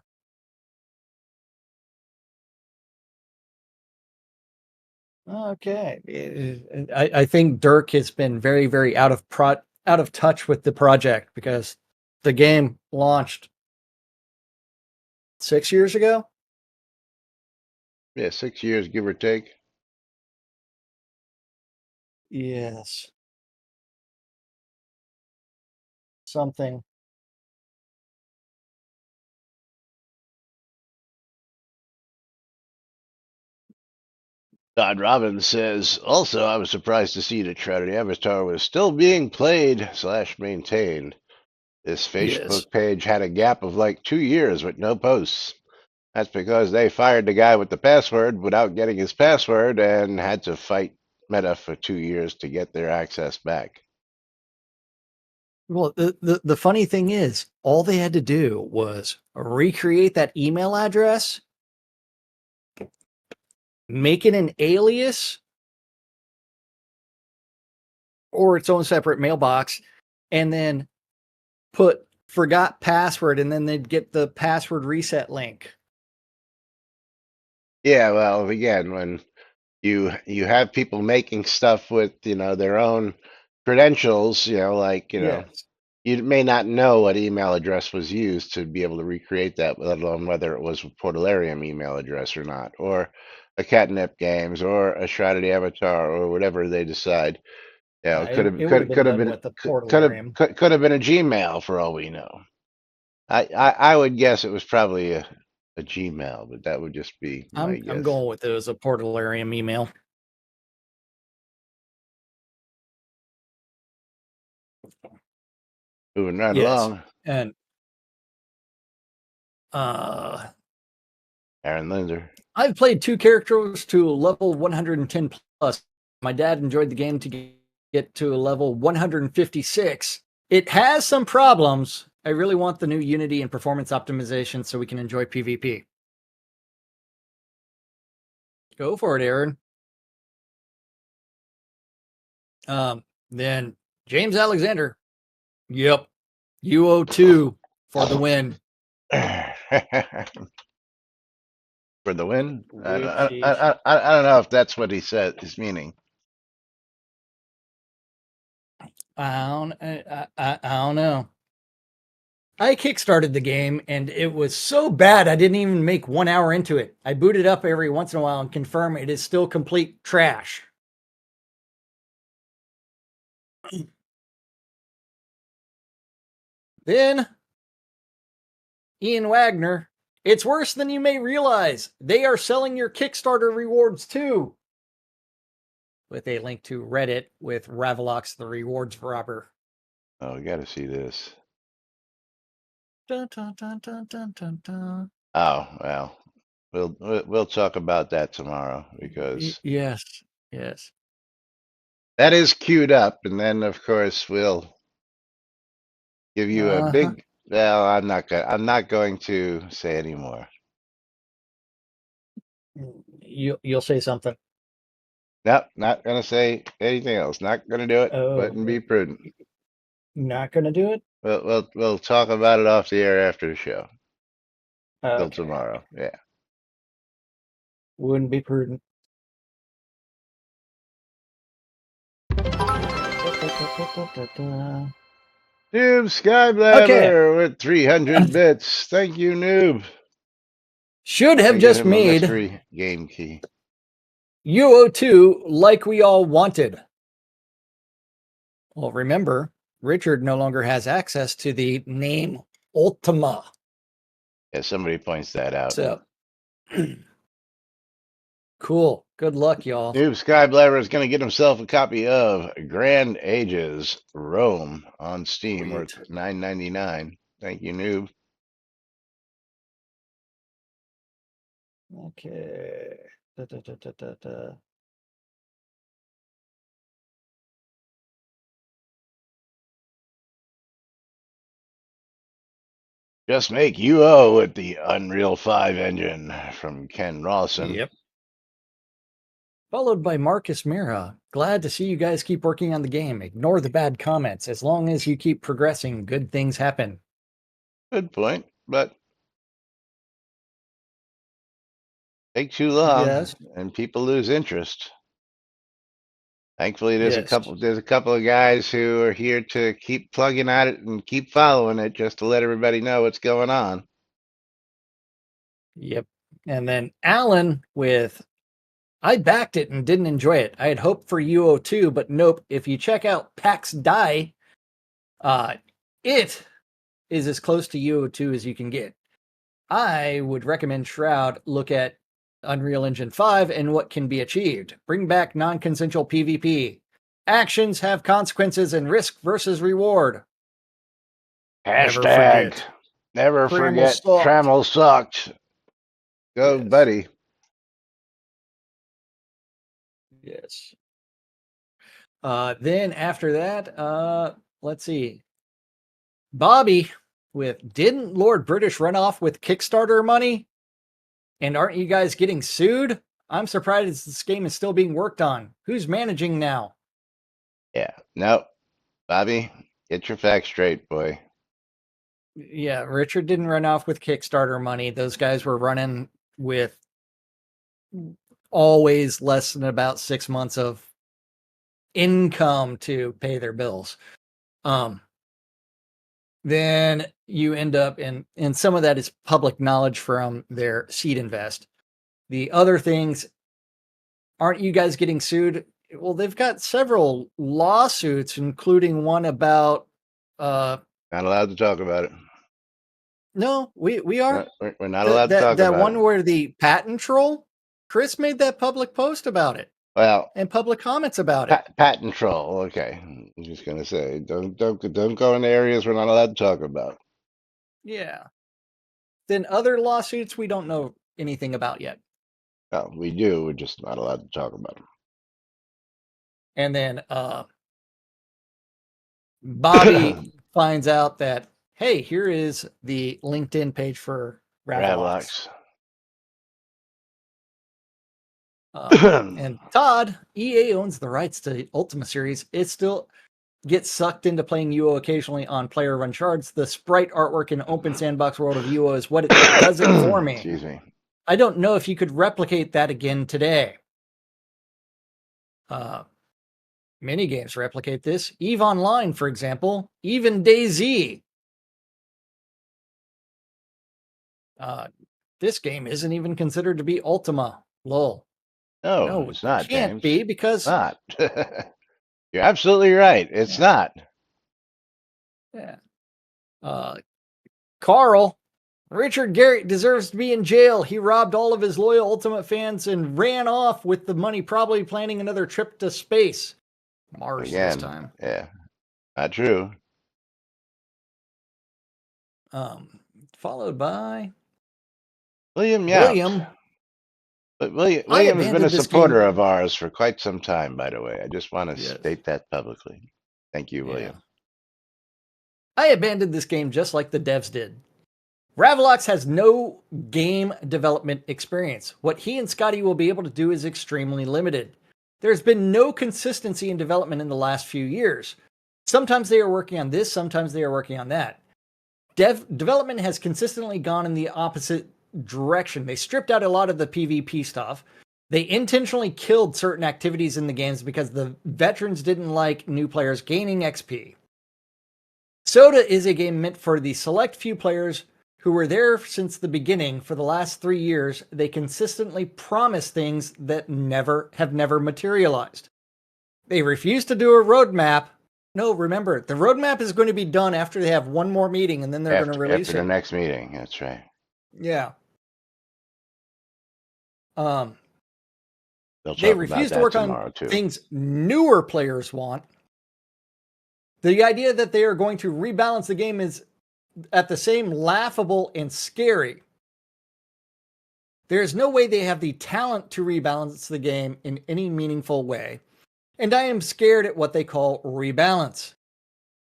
Okay. I think Dirk has been very, very out of touch with the project because the game launched 6 years ago. Yeah, 6 years, give or take. Yes. Something. Todd Robbins says, also, I was surprised to see that Shroud Avatar was still being played / maintained. This Facebook page had a gap of like 2 years with no posts. That's because they fired the guy with the password without getting his password and had to fight Meta for 2 years to get their access back. Well, the funny thing is, all they had to do was recreate that email address, make it an alias or its own separate mailbox, and then put forgot password, and then they'd get the password reset link. Yeah, well, again, when you have people making stuff with, their own credentials, like, Yes. you may not know what email address was used to be able to recreate that, let alone whether it was a Portalarium email address or not, or a Catnip Games, or a Shrouded Avatar, or whatever they decide. It would have been done with the Portalarium. Could have been a Gmail for all we know. I would guess it was probably a Gmail, but that would just be my guess. I'm going with it as a Portalarium email. Moving right along. And Aaron Linder. I've played 2 characters to level 110 plus. My dad enjoyed the game to get to a level 156. It has some problems. I really want the new Unity and performance optimization so we can enjoy PvP. Go for it, Aaron. Then James Alexander. Yep. UO2 for the win. for the win. Whoopsies. I don't know if that's what he said. His meaning. I don't know. I kickstarted the game and it was so bad I didn't even make 1 hour into it. I boot it up every once in a while and confirm it is still complete trash. Then Ian Wagner, it's worse than you may realize. They are selling your Kickstarter rewards too. With a link to Reddit with Ravelox the rewards robber. Oh, we got to see this. Dun, dun, dun, dun, dun, dun, dun. Oh well, we'll talk about that tomorrow because Yes. that is queued up, and then of course we'll give you a big. Well, I'm not going to say any more. You'll say something. Nope, not gonna say anything else. Not gonna do it. Oh, But be prudent. not gonna do it? We'll talk about it off the air after the show. Till Okay. tomorrow. Yeah. Wouldn't be prudent. Noob Skyblabber with 300 bits. Thank you, Noob. Should have I get just him a made mystery game key. UO2 like we all wanted. Well, remember, Richard no longer has access to the name Ultima. Yeah, somebody points that out. So, cool. Good luck, y'all. Noob Skyblabber is going to get himself a copy of Grand Ages Rome on Steam, Sweet. worth $9.99. Thank you, Noob. Okay. Just make UO with the Unreal 5 engine from Ken Rawson. Yep. Followed by Marcus Mira. Glad to see you guys keep working on the game. Ignore the bad comments. As long as you keep progressing, good things happen. Good point, but take too long, Yes. and people lose interest. Thankfully, there's Yes. a couple of guys who are here to keep plugging at it and keep following it, just to let everybody know what's going on. Yep. And then Alan with, I backed it and didn't enjoy it. I had hoped for UO2, but nope. If you check out PAX Die, it is as close to UO2 as you can get. I would recommend Shroud look at Unreal Engine 5 and what can be achieved. Bring back non-consensual PvP. Actions have consequences and risk versus reward. Hashtag never forget Trammel sucked. Go, yes. Buddy. Yes. Then after that, let's see. Bobby with, didn't Lord British run off with Kickstarter money? And aren't you guys getting sued? I'm surprised this game is still being worked on. Who's managing now? Yeah, no. Bobby, get your facts straight, boy. Yeah, Richard didn't run off with Kickstarter money. Those guys were running with always less than about 6 months of income to pay their bills. Then you end up and some of that is public knowledge from their seed invest. The other things, aren't you guys getting sued? Well, they've got several lawsuits, including one about not allowed to talk about it. No, we are. We're not allowed to talk about that one where the patent troll, Chris made that public post about it. Well, and public comments about it. Patent troll. Okay, I'm just gonna say, don't go into areas we're not allowed to talk about. Yeah. Then other lawsuits we don't know anything about yet. No, we do. We're just not allowed to talk about them. And then Bobby finds out that, hey, here is the LinkedIn page for Ravelox. And Todd, EA owns the rights to Ultima series. It still gets sucked into playing UO occasionally on player run shards. The sprite artwork in open sandbox world of UO is what it does it for me. Excuse me. I don't know if you could replicate that again today. Many games replicate this. EVE Online, for example, even DayZ. This game isn't even considered to be Ultima. Lol. No, No, it's it not, can't James. be because It's not. You're absolutely right. It's not. yeah. Carl, Richard Garrett deserves to be in jail. He robbed all of his loyal Ultimate fans and ran off with the money, probably planning another trip to space. Mars this Again, time. yeah, not true. Followed by William Yount. William. But I William has been a abandoned this supporter game. of ours for quite some time, by the way. I just want to Yes. state that publicly. Thank you, Yeah. William. I abandoned this game just like the devs did. Ravlox has no game development experience. What he and Scotty will be able to do is extremely limited. There's been no consistency in development in the last few years. Sometimes they are working on this, sometimes they are working on that. Development has consistently gone in the opposite direction. They stripped out a lot of the PvP stuff. They intentionally killed certain activities in the games because the veterans didn't like new players gaining XP. Soda is a game meant for the select few players who were there since the beginning. For the last 3 years, they consistently promise things that have never materialized. They refuse to do a roadmap. No, remember, the roadmap is going to be done after they have one more meeting, and then they're going to release after the it. next meeting. That's right. Yeah. They'll They talk refuse about to work that on tomorrow, too. things newer players want. The idea that they are going to rebalance the game is at the same laughable and scary. There is no way they have the talent to rebalance the game in any meaningful way. And I am scared at what they call rebalance.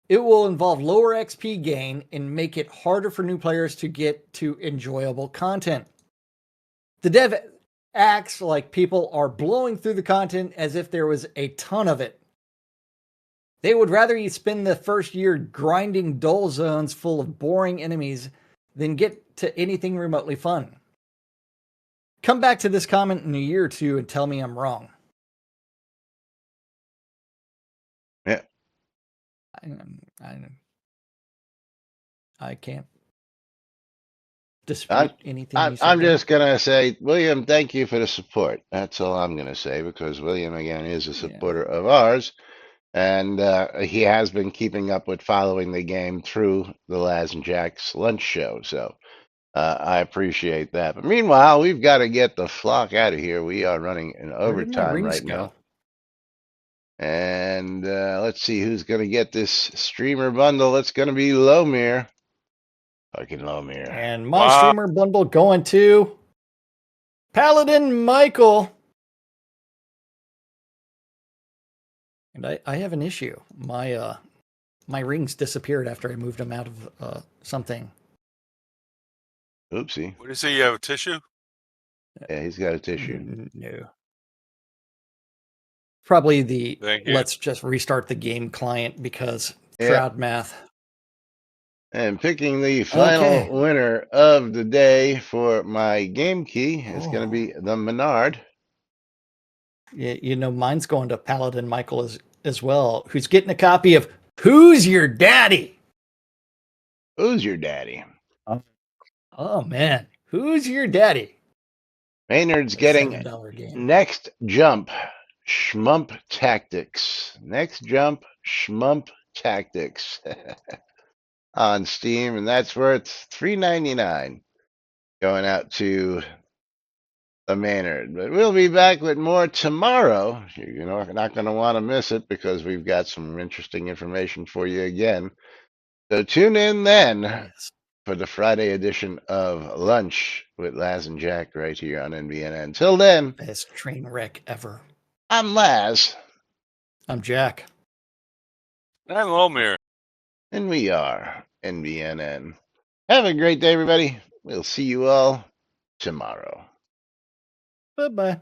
It will involve lower XP gain and make it harder for new players to get to enjoyable content. The dev acts like people are blowing through the content as if there was a ton of it. They would rather you spend the first year grinding dull zones full of boring enemies than get to anything remotely fun. Come back to this comment in a year or two and tell me I'm wrong. Yeah. I can't dispute anything you said. I'm just going to say, William, thank you for the support. That's all I'm going to say, because William, again, is a supporter of ours. And he has been keeping up with following the game through the Laz and Jack's lunch show. So I appreciate that. But meanwhile, we've got to get the flock out of here. We are running in overtime right now. And let's see who's going to get this streamer bundle. It's going to be Lomir. Fucking Lomir. And my streamer bundle going to Paladin Michael. And I have an issue. My rings disappeared after I moved them out of something. Oopsie. What do you say? You have a tissue? Yeah, he's got a tissue. No. Probably the Thank you. let's just restart the game client because Shroud math. And picking the final winner of the day for my game key is going to be the Menard. You know, mine's going to Paladin Michael as well, who's getting a copy of Who's Your Daddy? Who's Your Daddy? Oh, man. Who's Your Daddy? Maynard's getting Next Jump Shmump Tactics. Next Jump Shmump Tactics on Steam, and that's worth $3.99 going out to the Maynard. But we'll be back with more tomorrow. You're not going to want to miss it because we've got some interesting information for you again. So tune in then for the Friday edition of Lunch with Laz and Jack right here on NBNN. Until then, best train wreck ever. I'm Laz. I'm Jack. I'm Lomir. And we are NBNN. Have a great day, everybody. We'll see you all tomorrow. Bye-bye.